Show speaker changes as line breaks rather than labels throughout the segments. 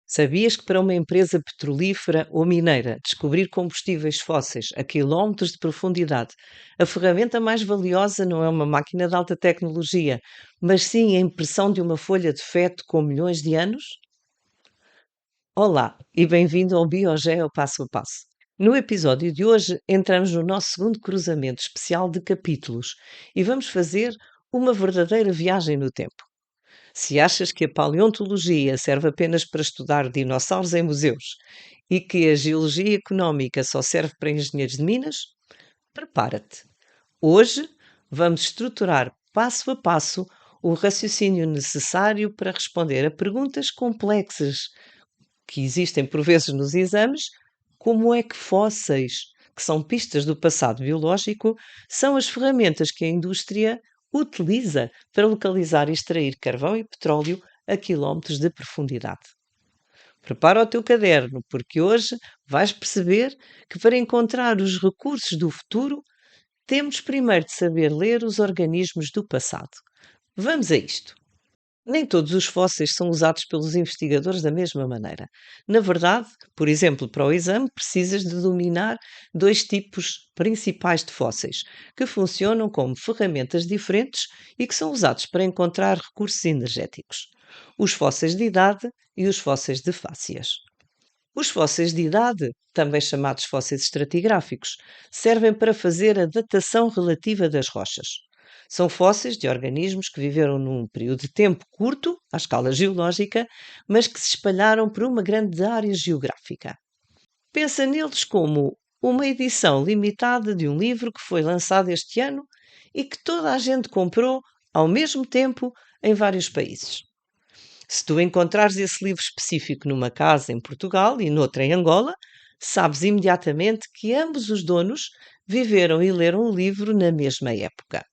Sabias que para uma empresa petrolífera ou mineira descobrir combustíveis fósseis a quilómetros de profundidade, a ferramenta mais valiosa não é uma máquina de alta tecnologia, mas sim a impressão de uma folha de feto com milhões de anos? Olá e bem-vindo ao BioGeo Passo a Passo. No episódio de hoje, entramos no nosso segundo cruzamento especial de capítulos e vamos fazer uma verdadeira viagem no tempo. Se achas que a paleontologia serve apenas para estudar dinossauros em museus e que a geologia económica só serve para engenheiros de minas, prepara-te. Hoje vamos estruturar passo a passo o raciocínio necessário para responder a perguntas complexas que existem por vezes nos exames, como é que fósseis, que são pistas do passado biológico, são as ferramentas que a indústria utiliza para localizar e extrair carvão e petróleo a quilómetros de profundidade. Prepara o teu caderno, porque hoje vais perceber que para encontrar os recursos do futuro, temos primeiro de saber ler os organismos do passado. Vamos a isto. Nem todos os fósseis são usados pelos investigadores da mesma maneira. Na verdade, por exemplo, para o exame, precisas de dominar dois tipos principais de fósseis, que funcionam como ferramentas diferentes e que são usados para encontrar recursos energéticos: os fósseis de idade e os fósseis de fácias. Os fósseis de idade, também chamados fósseis estratigráficos, servem para fazer a datação relativa das rochas. São fósseis de organismos que viveram num período de tempo curto, à escala geológica, mas que se espalharam por uma grande área geográfica. Pensa neles como uma edição limitada de um livro que foi lançado este ano e que toda a gente comprou ao mesmo tempo em vários países. Se tu encontrares esse livro específico numa casa em Portugal e noutra em Angola, sabes imediatamente que ambos os donos viveram e leram o livro na mesma época.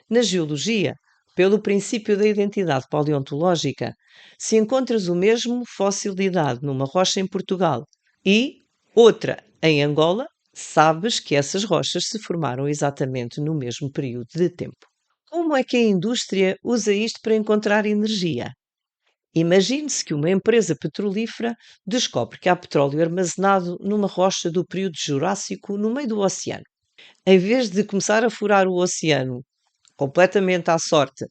Na geologia, pelo princípio da identidade paleontológica, se encontras o mesmo fóssil de idade numa rocha em Portugal e outra em Angola, sabes que essas rochas se formaram exatamente no mesmo período de tempo. Como é que a indústria usa isto para encontrar energia? Imagine-se que uma empresa petrolífera descobre que há petróleo armazenado numa rocha do período Jurássico no meio do oceano. Em vez de começar a furar o oceano completamente à sorte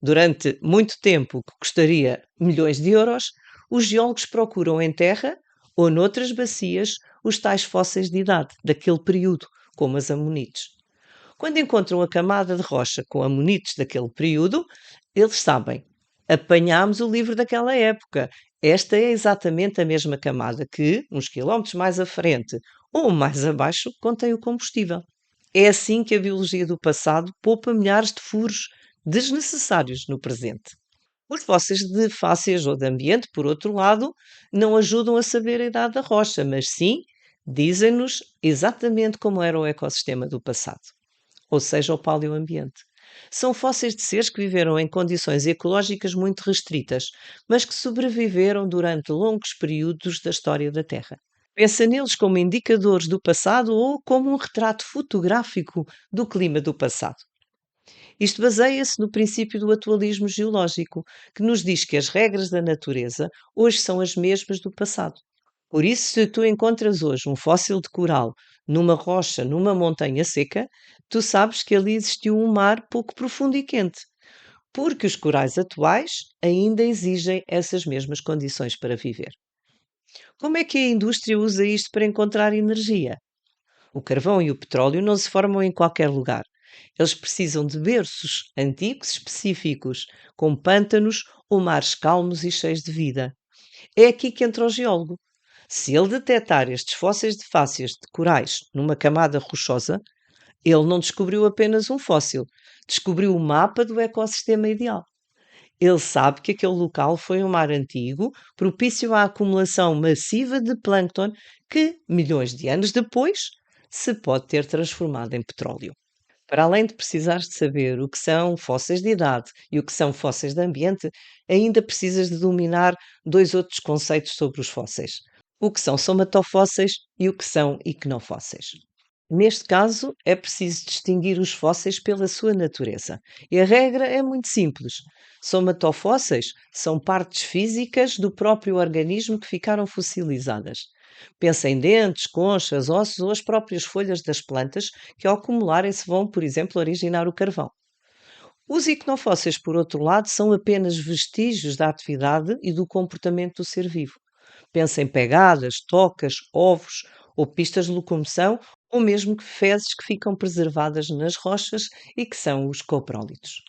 durante muito tempo, que custaria milhões de euros, os geólogos procuram em terra ou noutras bacias os tais fósseis de idade daquele período, como as amonites. Quando encontram a camada de rocha com amonites daquele período, eles sabem: apanhámos o livro daquela época. Esta é exatamente a mesma camada que, uns quilómetros mais à frente ou mais abaixo, contém o combustível. É assim que a biologia do passado poupa milhares de furos desnecessários no presente. Os fósseis de fácias ou de ambiente, por outro lado, não ajudam a saber a idade da rocha, mas sim dizem-nos exatamente como era o ecossistema do passado, ou seja, o paleoambiente. São fósseis de seres que viveram em condições ecológicas muito restritas, mas que sobreviveram durante longos períodos da história da Terra. Pensa neles como indicadores do passado ou como um retrato fotográfico do clima do passado. Isto baseia-se no princípio do atualismo geológico, que nos diz que as regras da natureza hoje são as mesmas do passado. Por isso, se tu encontras hoje um fóssil de coral numa rocha, numa montanha seca, tu sabes que ali existiu um mar pouco profundo e quente, porque os corais atuais ainda exigem essas mesmas condições para viver. Como é que a indústria usa isto para encontrar energia? O carvão e o petróleo não se formam em qualquer lugar. Eles precisam de berços antigos específicos, com pântanos ou mares calmos e cheios de vida. É aqui que entra o geólogo. Se ele detectar estes fósseis de fácias de corais numa camada rochosa, ele não descobriu apenas um fóssil, descobriu o mapa do ecossistema ideal. Ele sabe que aquele local foi um mar antigo, propício à acumulação massiva de plâncton que, milhões de anos depois, se pode ter transformado em petróleo. Para além de precisares de saber o que são fósseis de idade e o que são fósseis de ambiente, ainda precisas de dominar dois outros conceitos sobre os fósseis: o que são somatofósseis e o que são icnofósseis. Neste caso, é preciso distinguir os fósseis pela sua natureza. E a regra é muito simples. Somatofósseis são partes físicas do próprio organismo que ficaram fossilizadas. Pensa em dentes, conchas, ossos ou as próprias folhas das plantas que, ao acumularem-se, vão, por exemplo, originar o carvão. Os icnofósseis, por outro lado, são apenas vestígios da atividade e do comportamento do ser vivo. Pensa em pegadas, tocas, ovos ou pistas de locomoção, ou mesmo que fezes que ficam preservadas nas rochas e que são os coprólitos.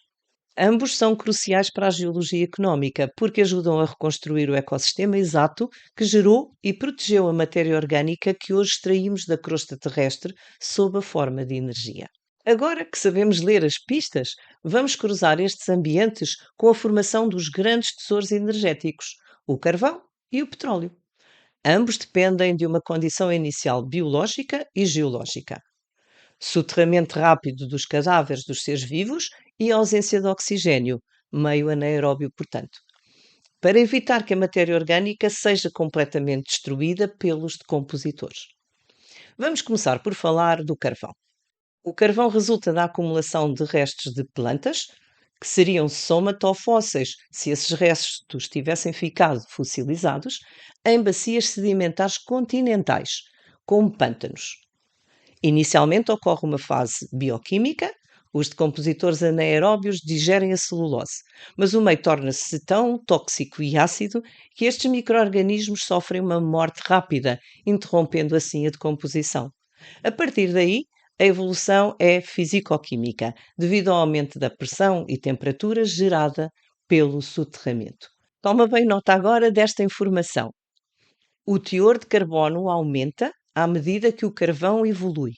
Ambos são cruciais para a geologia económica, porque ajudam a reconstruir o ecossistema exato que gerou e protegeu a matéria orgânica que hoje extraímos da crosta terrestre sob a forma de energia. Agora que sabemos ler as pistas, vamos cruzar estes ambientes com a formação dos grandes tesouros energéticos, o carvão e o petróleo. Ambos dependem de uma condição inicial biológica e geológica. Soterramento rápido dos cadáveres dos seres vivos e ausência de oxigênio, meio anaeróbio, portanto, para evitar que a matéria orgânica seja completamente destruída pelos decompositores. Vamos começar por falar do carvão. O carvão resulta da acumulação de restos de plantas, que seriam somatofósseis se esses restos tivessem ficado fossilizados, em bacias sedimentares continentais, como pântanos. Inicialmente ocorre uma fase bioquímica, os decompositores anaeróbios digerem a celulose, mas o meio torna-se tão tóxico e ácido que estes micro-organismos sofrem uma morte rápida, interrompendo assim a decomposição. A partir daí, a evolução é fisicoquímica, devido ao aumento da pressão e temperatura gerada pelo soterramento. Toma bem nota agora desta informação. O teor de carbono aumenta à medida que o carvão evolui,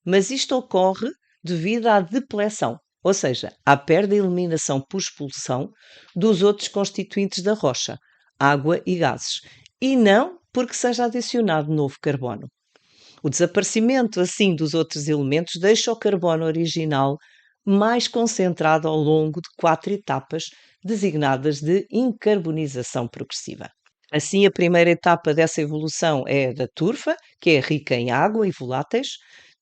mas isto ocorre devido à depleção, ou seja, à perda e eliminação por expulsão dos outros constituintes da rocha, água e gases, e não porque seja adicionado novo carbono. O desaparecimento, assim, dos outros elementos deixa o carbono original mais concentrado ao longo de 4 etapas, designadas de incarbonização progressiva. Assim, a primeira etapa dessa evolução é a da turfa, que é rica em água e voláteis.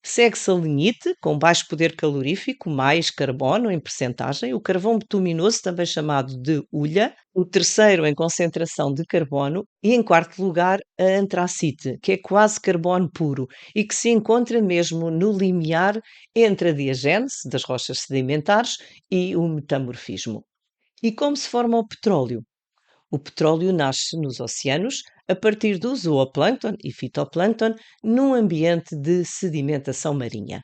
Segue-se a lignite, com baixo poder calorífico, mais carbono em percentagem, o carvão bituminoso, também chamado de hulha, o terceiro em concentração de carbono, e em quarto lugar a antracite, que é quase carbono puro e que se encontra mesmo no limiar entre a diagênese das rochas sedimentares e o metamorfismo. E como se forma o petróleo? O petróleo nasce nos oceanos a partir do zooplâncton e fitoplâncton num ambiente de sedimentação marinha.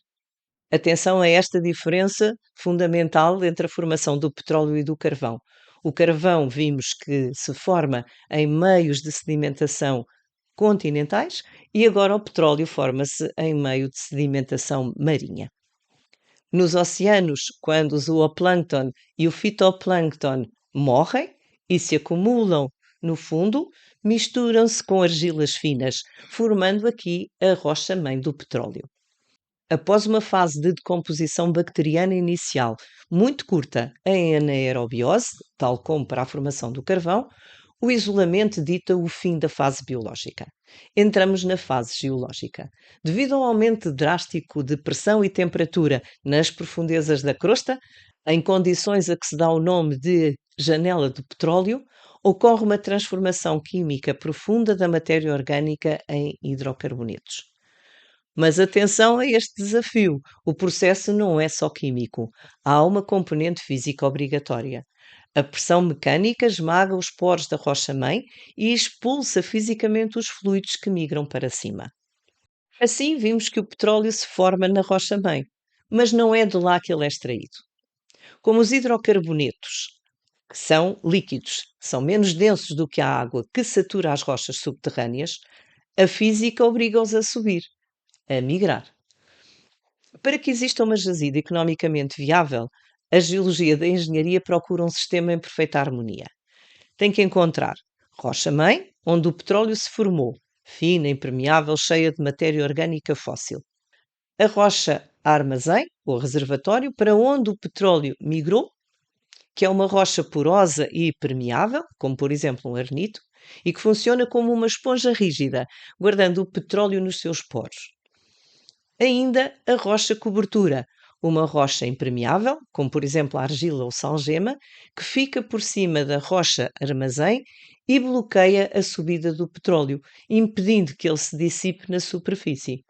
Atenção a esta diferença fundamental entre a formação do petróleo e do carvão. O carvão vimos que se forma em meios de sedimentação continentais e agora o petróleo forma-se em meio de sedimentação marinha. Nos oceanos, quando o zooplâncton e o fitoplâncton morrem e se acumulam no fundo, misturam-se com argilas finas, formando aqui a rocha-mãe do petróleo. Após uma fase de decomposição bacteriana inicial muito curta em anaerobiose, tal como para a formação do carvão, o isolamento dita o fim da fase biológica. Entramos na fase geológica. Devido ao aumento drástico de pressão e temperatura nas profundezas da crosta, em condições a que se dá o nome de janela do petróleo, ocorre uma transformação química profunda da matéria orgânica em hidrocarbonetos. Mas atenção a este desafio: o processo não é só químico, há uma componente física obrigatória. A pressão mecânica esmaga os poros da rocha-mãe e expulsa fisicamente os fluidos que migram para cima. Assim, vimos que o petróleo se forma na rocha-mãe, mas não é de lá que ele é extraído. Como os hidrocarbonetos, que são líquidos, são menos densos do que a água que satura as rochas subterrâneas, a física obriga-os a subir, a migrar. Para que exista uma jazida economicamente viável, a geologia da engenharia procura um sistema em perfeita harmonia. Tem que encontrar rocha-mãe, onde o petróleo se formou, fina, impermeável, cheia de matéria orgânica fóssil. A rocha armazém, ou reservatório, para onde o petróleo migrou, que é uma rocha porosa e permeável, como por exemplo um arenito, e que funciona como uma esponja rígida, guardando o petróleo nos seus poros. Ainda a rocha cobertura, uma rocha impermeável, como por exemplo a argila ou salgema, que fica por cima da rocha armazém e bloqueia a subida do petróleo, impedindo que ele se dissipe na superfície.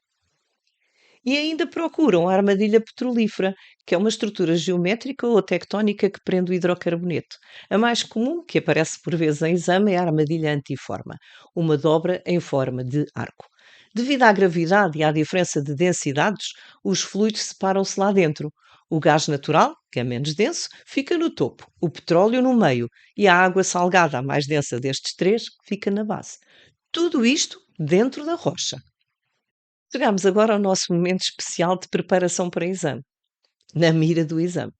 E ainda procuram a armadilha petrolífera, que é uma estrutura geométrica ou tectónica que prende o hidrocarboneto. A mais comum, que aparece por vezes em exame, é a armadilha antiforma, uma dobra em forma de arco. Devido à gravidade e à diferença de densidades, os fluidos separam-se lá dentro. O gás natural, que é menos denso, fica no topo, o petróleo no meio e a água salgada, a mais densa destes três, fica na base. Tudo isto dentro da rocha. Chegamos agora ao nosso momento especial de preparação para exame, na mira do exame.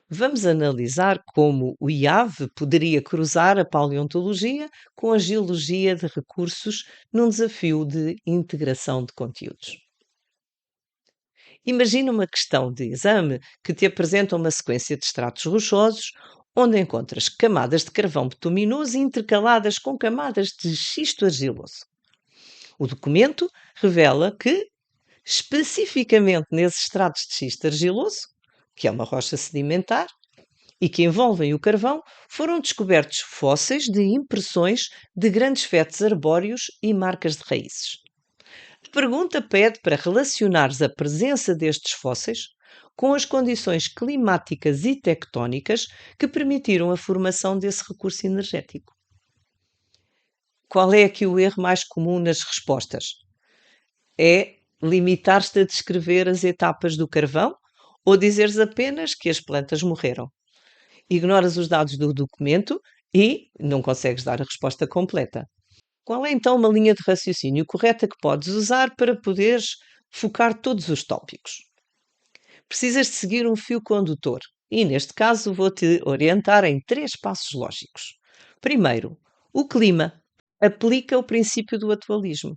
Vamos analisar como o IAV poderia cruzar a paleontologia com a geologia de recursos num desafio de integração de conteúdos. Imagina uma questão de exame que te apresenta uma sequência de estratos rochosos onde encontras camadas de carvão bituminoso intercaladas com camadas de xisto argiloso. O documento revela que especificamente nesses estratos de xisto argiloso, que é uma rocha sedimentar, e que envolvem o carvão, foram descobertos fósseis de impressões de grandes fetos arbóreos e marcas de raízes. A pergunta pede para relacionares a presença destes fósseis com as condições climáticas e tectónicas que permitiram a formação desse recurso energético. Qual é aqui o erro mais comum nas respostas? É limitar-te a descrever as etapas do carvão ou dizeres apenas que as plantas morreram. Ignoras os dados do documento e não consegues dar a resposta completa. Qual é então uma linha de raciocínio correta que podes usar para poderes focar todos os tópicos? Precisas de seguir um fio condutor e, neste caso, vou-te orientar em 3 passos lógicos. Primeiro, o clima. Aplica o princípio do atualismo.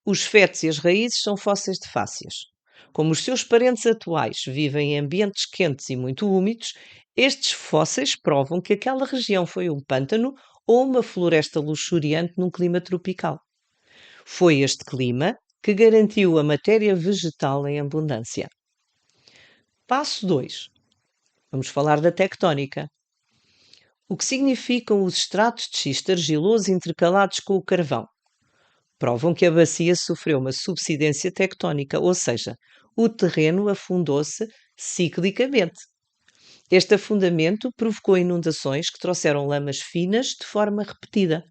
Os fetos e as raízes são fósseis de fácias. Como os seus parentes atuais vivem em ambientes quentes e muito úmidos, estes fósseis provam que aquela região foi um pântano ou uma floresta luxuriante num clima tropical. Foi este clima que garantiu a matéria vegetal em abundância. Passo 2. Vamos falar da tectónica. O que significam os estratos de xisto argiloso intercalados com o carvão? Provam que a bacia sofreu uma subsidência tectónica, ou seja, o terreno afundou-se ciclicamente. Este afundamento provocou inundações que trouxeram lamas finas de forma repetida.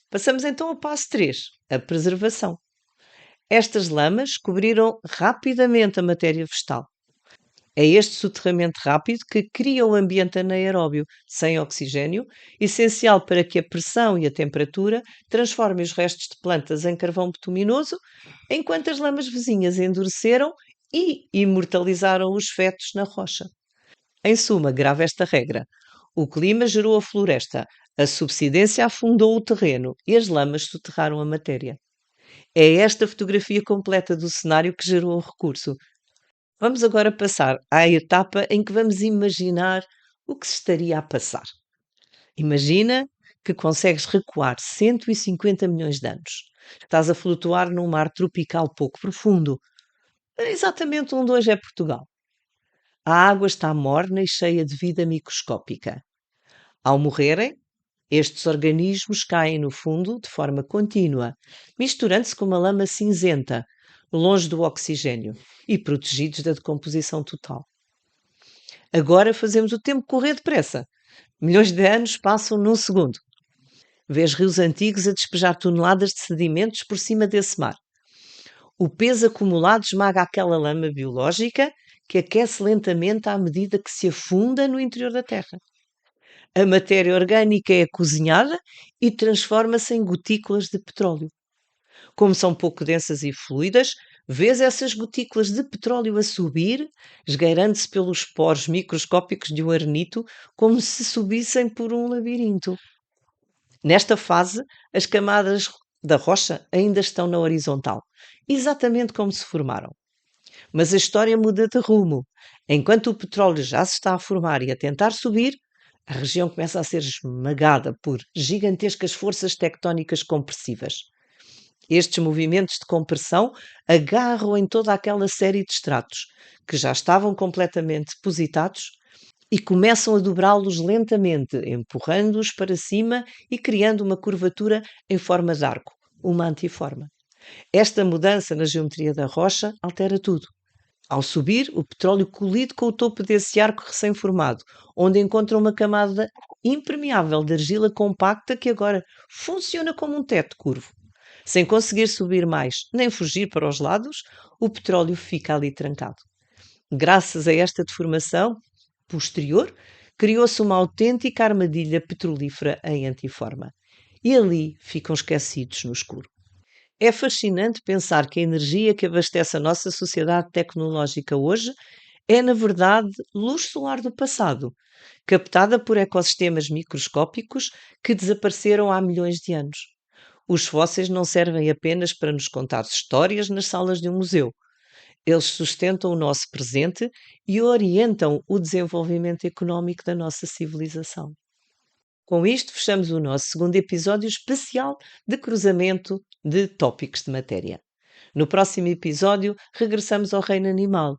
Passamos então ao passo 3, a preservação. Estas lamas cobriram rapidamente a matéria vegetal. É este soterramento rápido que cria o ambiente anaeróbio, sem oxigênio, essencial para que a pressão e a temperatura transformem os restos de plantas em carvão bituminoso, enquanto as lamas vizinhas endureceram e imortalizaram os fetos na rocha. Em suma, grave esta regra. O clima gerou a floresta, a subsidência afundou o terreno e as lamas soterraram a matéria. É esta fotografia completa do cenário que gerou o recurso. Vamos agora passar à etapa em que vamos imaginar o que se estaria a passar. Imagina que consegues recuar 150 milhões de anos. Estás a flutuar num mar tropical pouco profundo. Exatamente onde hoje é Portugal. A água está morna e cheia de vida microscópica. Ao morrerem, estes organismos caem no fundo de forma contínua, misturando-se com uma lama cinzenta, longe do oxigênio e protegidos da decomposição total. Agora fazemos o tempo correr depressa. Milhões de anos passam num segundo. Vês rios antigos a despejar toneladas de sedimentos por cima desse mar. O peso acumulado esmaga aquela lama biológica que aquece lentamente à medida que se afunda no interior da Terra. A matéria orgânica é cozinhada e transforma-se em gotículas de petróleo. Como são pouco densas e fluidas, vês essas gotículas de petróleo a subir, esgueirando-se pelos poros microscópicos de um arenito, como se subissem por um labirinto. Nesta fase, as camadas da rocha ainda estão na horizontal, exatamente como se formaram. Mas a história muda de rumo. Enquanto o petróleo já se está a formar e a tentar subir, a região começa a ser esmagada por gigantescas forças tectónicas compressivas. Estes movimentos de compressão agarram em toda aquela série de estratos que já estavam completamente depositados e começam a dobrá-los lentamente, empurrando-os para cima e criando uma curvatura em forma de arco, uma antiforma. Esta mudança na geometria da rocha altera tudo. Ao subir, o petróleo colide com o topo desse arco recém-formado, onde encontra uma camada impermeável de argila compacta que agora funciona como um teto curvo. Sem conseguir subir mais nem fugir para os lados, o petróleo fica ali trancado. Graças a esta deformação posterior, criou-se uma autêntica armadilha petrolífera em antiforma. E ali ficam esquecidos no escuro. É fascinante pensar que a energia que abastece a nossa sociedade tecnológica hoje é, na verdade, luz solar do passado, captada por ecossistemas microscópicos que desapareceram há milhões de anos. Os fósseis não servem apenas para nos contar histórias nas salas de um museu. Eles sustentam o nosso presente e orientam o desenvolvimento económico da nossa civilização. Com isto, fechamos o nosso segundo episódio especial de cruzamento de tópicos de matéria. No próximo episódio, regressamos ao reino animal.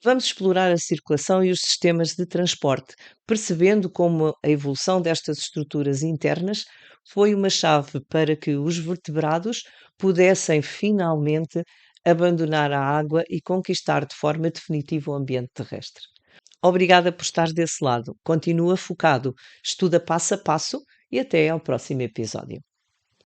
Vamos explorar a circulação e os sistemas de transporte, percebendo como a evolução destas estruturas internas foi uma chave para que os vertebrados pudessem finalmente abandonar a água e conquistar de forma definitiva o ambiente terrestre. Obrigada por estar desse lado. Continua focado, estuda passo a passo e até ao próximo episódio.